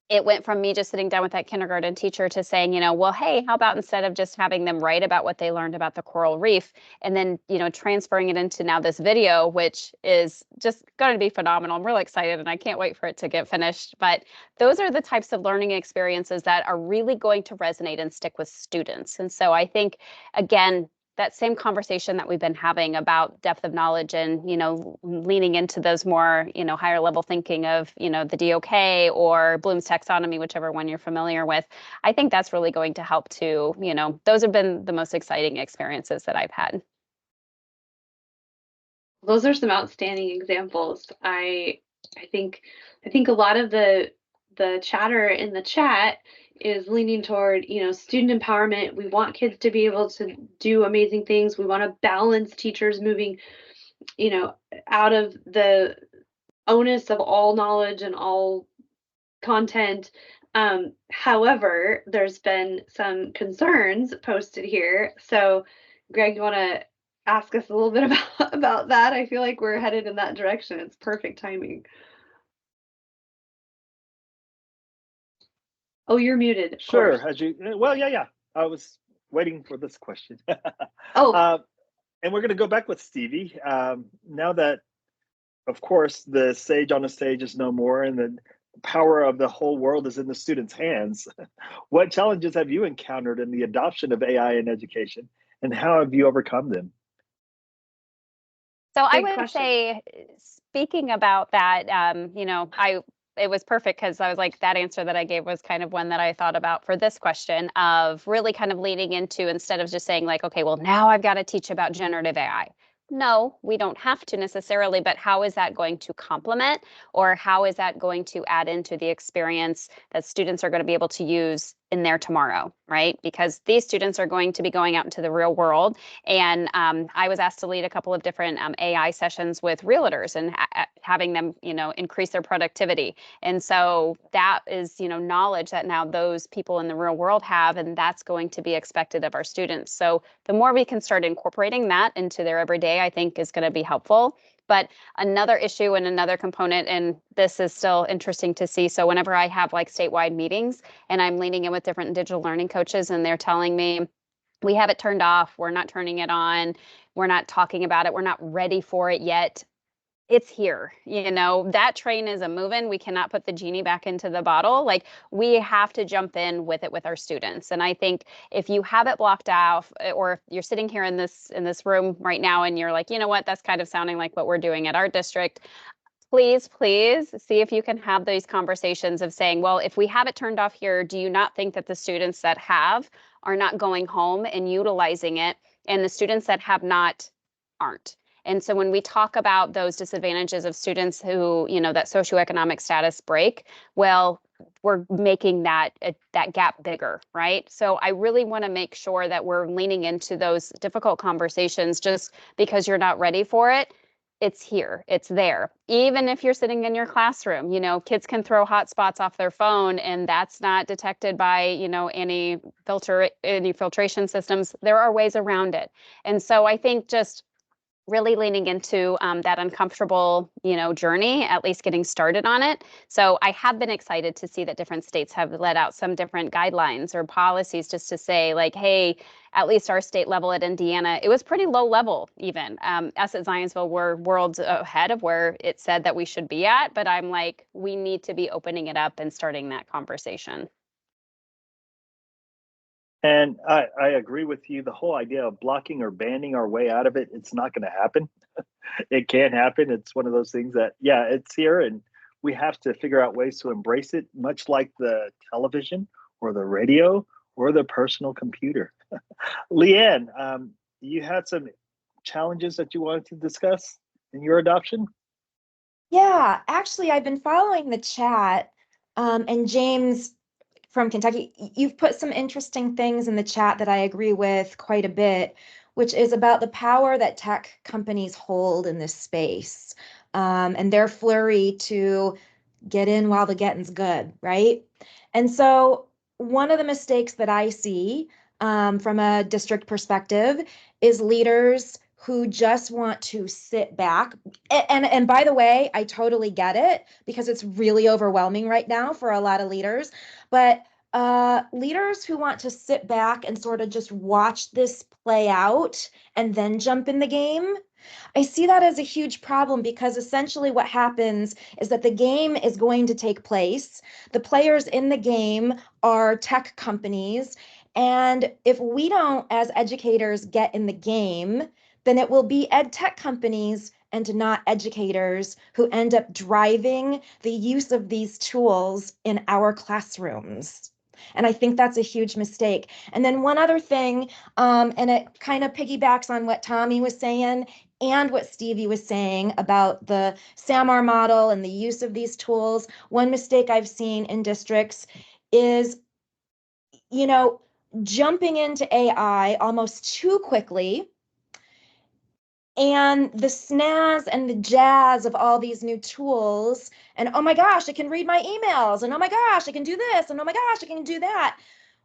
it went from me just sitting down with that kindergarten teacher to saying, well, hey, how about instead of just having them write about what they learned about the coral reef, and then, transferring it into now this video, which is just going to be phenomenal. I'm really excited and I can't wait for it to get finished. But those are the types of learning experiences that are really going to resonate and stick with students. And so I think, again, that same conversation that we've been having about depth of knowledge and, leaning into those more, higher level thinking of, the DOK or Bloom's taxonomy, whichever one you're familiar with, I think that's really going to help to, those have been the most exciting experiences that I've had. Those are some outstanding examples. I think a lot of the chatter in the chat is leaning toward, student empowerment. We want kids to be able to do amazing things. We want to balance teachers moving, out of the onus of all knowledge and all content. However, there's been some concerns posted here. So Greg, you want to ask us a little bit about that? I feel like we're headed in that direction. It's perfect timing. Oh, you're muted. Sure. Yeah. I was waiting for this question. And we're going to go back with Stevie. Now that, of course, the sage on the stage is no more and the power of the whole world is in the students' hands, what challenges have you encountered in the adoption of AI in education, and how have you overcome them? So I would say, speaking about that, it was perfect because I was like, that answer that I gave was kind of one that I thought about for this question of really kind of leaning into, instead of just saying like, okay, well, now I've got to teach about generative AI. No, we don't have to necessarily, but how is that going to complement, or how is that going to add into the experience that students are going to be able to use in there tomorrow, right? Because these students are going to be going out into the real world. And I was asked to lead a couple of different AI sessions with realtors and having them, increase their productivity. And so that is, knowledge that now those people in the real world have, and that's going to be expected of our students. So the more we can start incorporating that into their everyday, I think is going to be helpful. But another issue and another component, and this is still interesting to see. So whenever I have like statewide meetings and I'm leaning in with different digital learning coaches and they're telling me, we have it turned off, we're not turning it on, we're not talking about it, we're not ready for it yet. It's here, that train is a moving. We cannot put the genie back into the bottle. Like, we have to jump in with it with our students. And I think if you have it blocked out, or if you're sitting here in this room right now and you're like, you know what, that's kind of sounding like what we're doing at our district, please see if you can have these conversations of saying, well, if we have it turned off here, do you not think that the students that have are not going home and utilizing it, and the students that have not aren't? And so when we talk about those disadvantages of students who, that socioeconomic status break, well, we're making that gap bigger, right? So I really want to make sure that we're leaning into those difficult conversations. Just because you're not ready for it, it's here, it's there. Even if you're sitting in your classroom, kids can throw hotspots off their phone, and that's not detected by, any filtration systems. There are ways around it. And so I think just really leaning into that uncomfortable, journey, at least getting started on it. So I have been excited to see that different states have let out some different guidelines or policies just to say, like, hey, at least our state level at Indiana, it was pretty low level even. Us at Zionsville were worlds ahead of where it said that we should be at, but I'm like, we need to be opening it up and starting that conversation. And I agree with you. The whole idea of blocking or banning our way out of it, it's not going to happen. It can't happen. It's one of those things that, yeah, it's here, and we have to figure out ways to embrace it, much like the television or the radio or the personal computer. LeeAnn, you had some challenges that you wanted to discuss in your adoption? Yeah, actually, I've been following the chat, and James from Kentucky, you've put some interesting things in the chat that I agree with quite a bit, which is about the power that tech companies hold in this space, and their flurry to get in while the getting's good, right? And so one of the mistakes that I see from a district perspective is leaders who just want to sit back. And by the way, I totally get it, because it's really overwhelming right now for a lot of leaders. But leaders who want to sit back and sort of just watch this play out and then jump in the game, I see that as a huge problem, because essentially what happens is that the game is going to take place. The players in the game are tech companies. And if we don't, as educators, get in the game, then it will be ed tech companies and not educators who end up driving the use of these tools in our classrooms. And I think that's a huge mistake. And then one other thing, and it kind of piggybacks on what Tommy was saying and what Stevie was saying about the SAMR model and the use of these tools. One mistake I've seen in districts is, jumping into AI almost too quickly, and the snazz and the jazz of all these new tools, and oh my gosh, I can read my emails, and oh my gosh, I can do this, and oh my gosh, I can do that,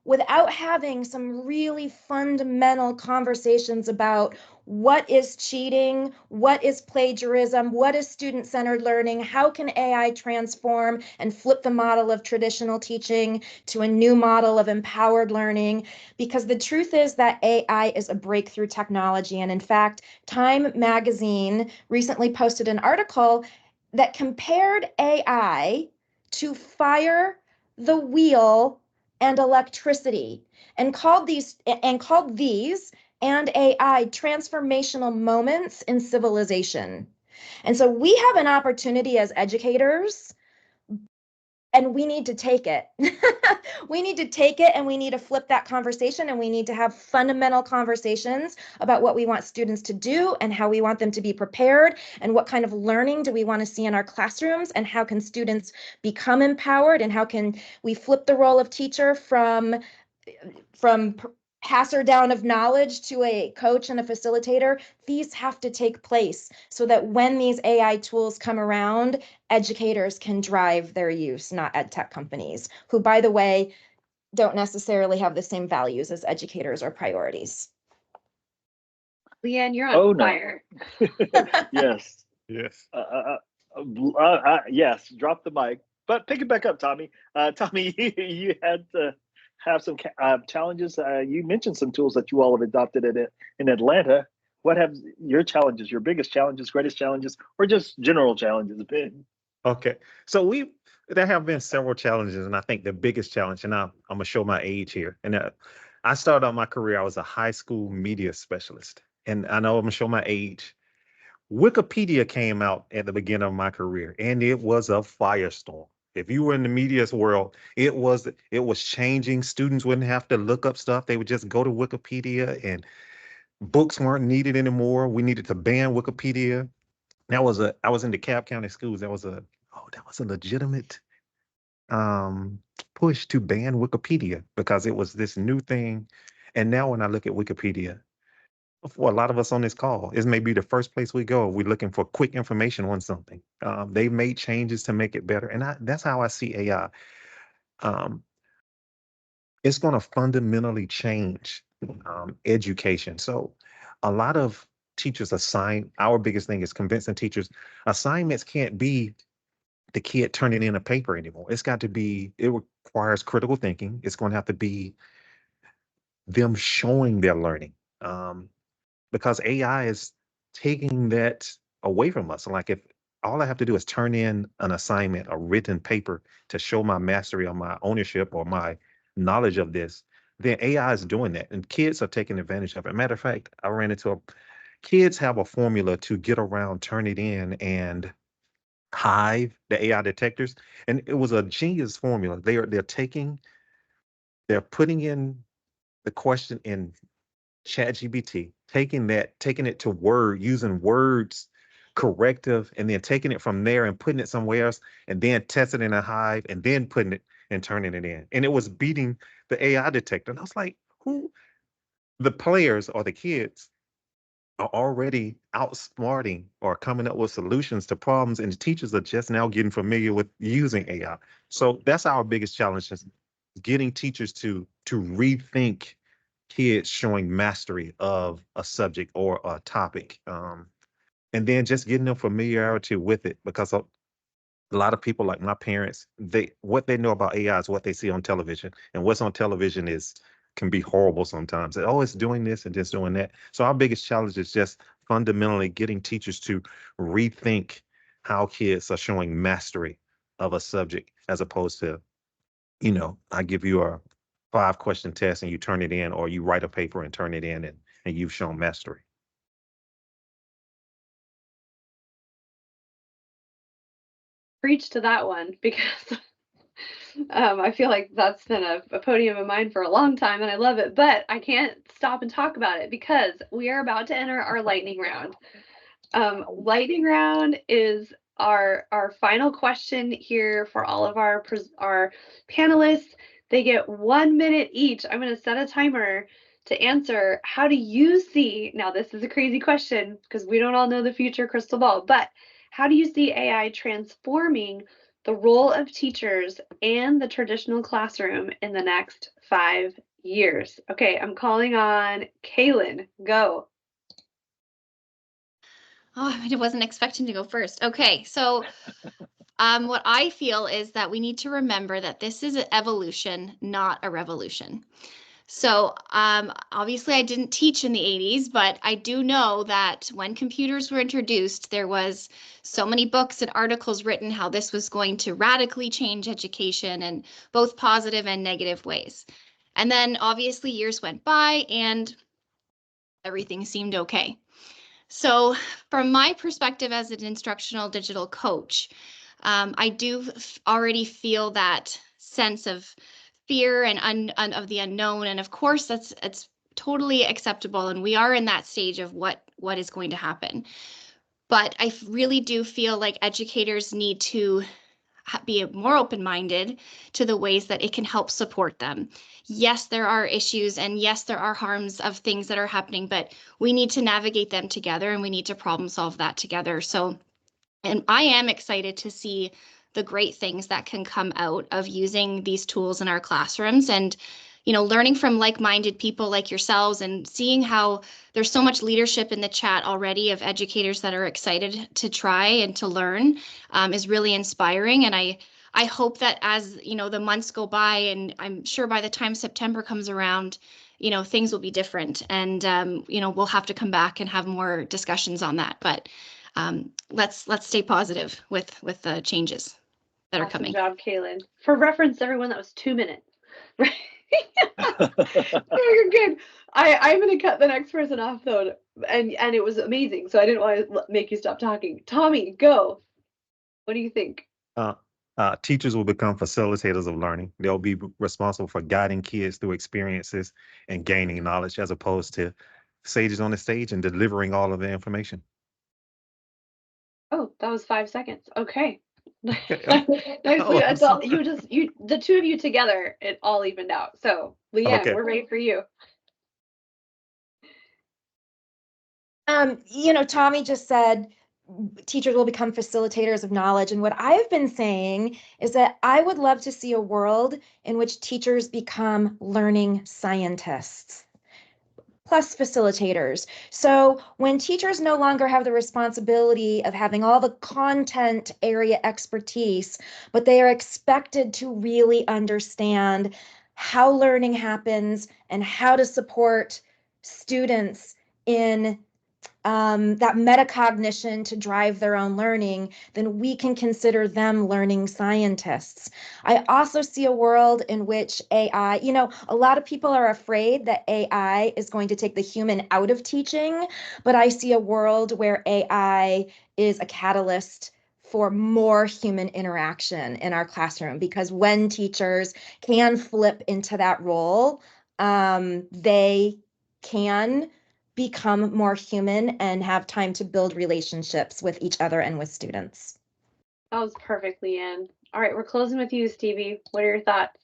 without having some really fundamental conversations about what is cheating, what is plagiarism, what is student-centered learning, how can AI transform and flip the model of traditional teaching to a new model of empowered learning. Because the truth is that AI is a breakthrough technology. And in fact, Time magazine recently posted an article that compared AI to fire, the wheel, and electricity, and called these and AI transformational moments in civilization. And so we have an opportunity as educators, and we need to take it. We need to take it, and we need to flip that conversation, and we need to have fundamental conversations about what we want students to do and how we want them to be prepared, and what kind of learning do we want to see in our classrooms, and how can students become empowered, and how can we flip the role of teacher from passer down of knowledge to a coach and a facilitator. These have to take place so that when these AI tools come around, educators can drive their use, not ed tech companies, who, by the way, don't necessarily have the same values as educators or priorities. LeeAnn, you're on fire. Yes. Yes. Yes, drop the mic. But pick it back up, Tommy. Tommy, you had to have some challenges. You mentioned some tools that you all have adopted in Atlanta. What have your challenges, your biggest challenges, greatest challenges, or just general challenges been? Okay. So there have been several challenges, and I think the biggest challenge, and I'm going to show my age here. And I started out my career, I was a high school media specialist. And I know I'm going to show my age. Wikipedia came out at the beginning of my career, and it was a firestorm. If you were in the media's world, it was changing. Students wouldn't have to look up stuff. They would just go to Wikipedia, and books weren't needed anymore. We needed to ban Wikipedia. I was in the DeKalb County schools. That was a legitimate push to ban Wikipedia because it was this new thing. And now when I look at Wikipedia, for a lot of us on this call, it may be the first place we go if we're looking for quick information on something. They've made changes to make it better. And that's how I see AI. It's going to fundamentally change education. So a lot of teachers our biggest thing is convincing teachers assignments can't be the kid turning in a paper anymore. It requires critical thinking. It's going to have to be them showing their learning. Because AI is taking that away from us. Like if all I have to do is turn in an assignment, a written paper to show my mastery or my ownership or my knowledge of this, then AI is doing that. And kids are taking advantage of it. Matter of fact, I ran into kids have a formula to get around, turn it in, and Hive, the AI detectors. And it was a genius formula. They're putting in the question in ChatGPT, taking it to Word, using words corrective, and then taking it from there and putting it somewhere else, and then testing it in a Hive, and then putting it and turning it in. And it was beating the AI detector. And I was like, the players or the kids are already outsmarting or coming up with solutions to problems, and the teachers are just now getting familiar with using AI. So that's our biggest challenge, is getting teachers to rethink kids showing mastery of a subject or a topic, and then just getting them familiarity with it, because a lot of people, like my parents, what they know about AI is what they see on television, and what's on television can be horrible sometimes. Oh, it's doing this and just doing that. So our biggest challenge is just fundamentally getting teachers to rethink how kids are showing mastery of a subject, as opposed to, I give you a 5-question test and you turn it in, or you write a paper and turn it in, and you've shown mastery. Preach to that one, because I feel like that's been a podium of mine for a long time, and I love it, but I can't stop and talk about it because we are about to enter our lightning round. Lightning round is our final question here for all of our panelists. They get 1 minute each. I'm going to set a timer to answer. How do you see, now this is a crazy question because we don't all know the future crystal ball, but how do you see AI transforming the role of teachers and the traditional classroom in the next 5 years? Okay, I'm calling on Kaylyn. Go. Oh, I wasn't expecting to go first. Okay, so what I feel is that we need to remember that this is an evolution, not a revolution. So obviously I didn't teach in the 80s, but I do know that when computers were introduced, there was so many books and articles written how this was going to radically change education in both positive and negative ways. And then obviously years went by and everything seemed okay. So from my perspective as an instructional digital coach, I do already feel that sense of fear and of the unknown. And of course, it's totally acceptable. And we are in that stage of what is going to happen. But I really do feel like educators need to be more open-minded to the ways that it can help support them. Yes, there are issues, and yes, there are harms of things that are happening, but we need to navigate them together, and we need to problem solve that together. So, and I am excited to see the great things that can come out of using these tools in our classrooms, and learning from like-minded people like yourselves, and seeing how there's so much leadership in the chat already of educators that are excited to try and to learn is really inspiring. And I hope that as the months go by, and I'm sure by the time September comes around, things will be different, and we'll have to come back and have more discussions on that. But let's stay positive with the changes that are coming. Awesome job, Kaylyn. For reference, everyone, that was 2 minutes. Right? You're good. I'm going to cut the next person off, though. and it was amazing. So I didn't want to make you stop talking. Tommy, go. What do you think? Teachers will become facilitators of learning. They'll be responsible for guiding kids through experiences and gaining knowledge, as opposed to sages on the stage and delivering all of the information. Oh, that was 5 seconds. Okay. Okay. Nicely. I'm It's all sorry. you the two of you together, it all evened out. So LeeAnn, Okay. we're ready for you. Tommy just said teachers will become facilitators of knowledge. And what I've been saying is that I would love to see a world in which teachers become learning scientists plus facilitators. So when teachers no longer have the responsibility of having all the content area expertise, but they are expected to really understand how learning happens and how to support students in that metacognition to drive their own learning, then we can consider them learning scientists. I also see a world in which AI, a lot of people are afraid that AI is going to take the human out of teaching, but I see a world where AI is a catalyst for more human interaction in our classroom, because when teachers can flip into that role, they can become more human and have time to build relationships with each other and with students. That was perfect, LeeAnn. All right, we're closing with you, Stevie. What are your thoughts?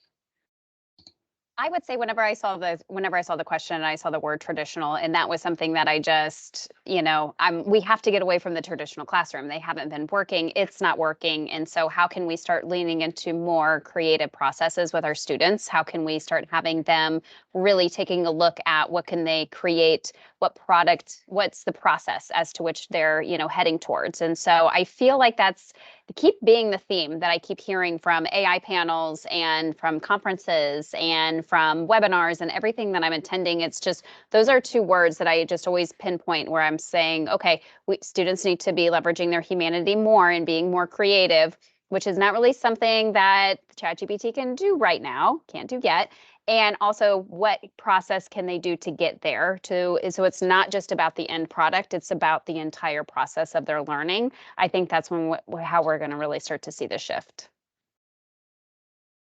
I would say whenever I saw the question and I saw the word traditional, and that was something that I just, we have to get away from the traditional classroom. They haven't been working. It's not working. And so how can we start leaning into more creative processes with our students? How can we start having them really taking a look at what can they create, what product, what's the process as to which they're, heading towards. And so I feel like that's keep being the theme that I keep hearing from AI panels and from conferences and from webinars and everything that I'm attending. It's just, those are two words that I just always pinpoint where I'm saying, okay, students need to be leveraging their humanity more and being more creative, which is not really something that ChatGPT can do right now, can't do yet. And also, what process can they do to get there? So it's not just about the end product, it's about the entire process of their learning. I think that's how we're going to really start to see the shift.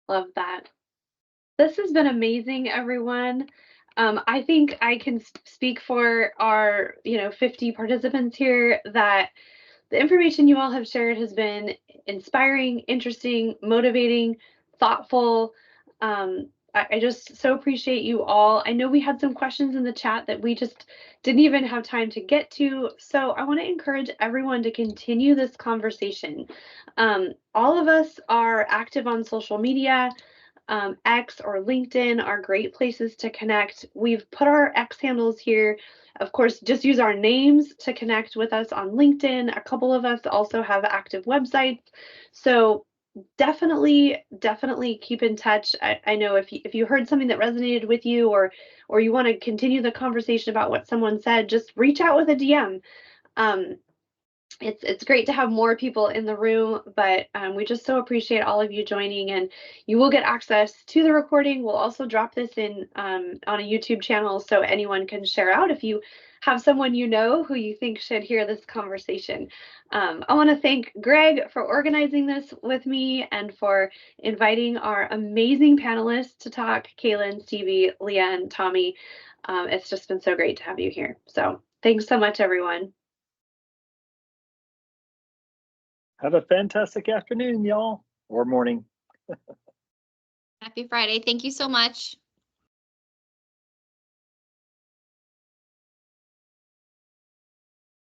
Love that. This has been amazing, everyone. I think I can speak for our 50 participants here that the information you all have shared has been inspiring, interesting, motivating, thoughtful. I just so appreciate you all. I know we had some questions in the chat that we just didn't even have time to get to. So I want to encourage everyone to continue this conversation. All of us are active on social media. X or LinkedIn are great places to connect. We've put our X handles here. Of course, just use our names to connect with us on LinkedIn. A couple of us also have active websites. So definitely keep in touch. I know if you heard something that resonated with you, or you want to continue the conversation about what someone said, just reach out with a DM. It's great to have more people in the room, but we just so appreciate all of you joining, and you will get access to the recording. We'll also drop this in on a YouTube channel so anyone can share out if you have someone who you think should hear this conversation. I want to thank Greg for organizing this with me and for inviting our amazing panelists to talk, Kaylyn, Stevie, LeeAnn, Tommy. It's just been so great to have you here. So thanks so much, everyone. Have a fantastic afternoon, y'all, or morning. Happy Friday. Thank you so much.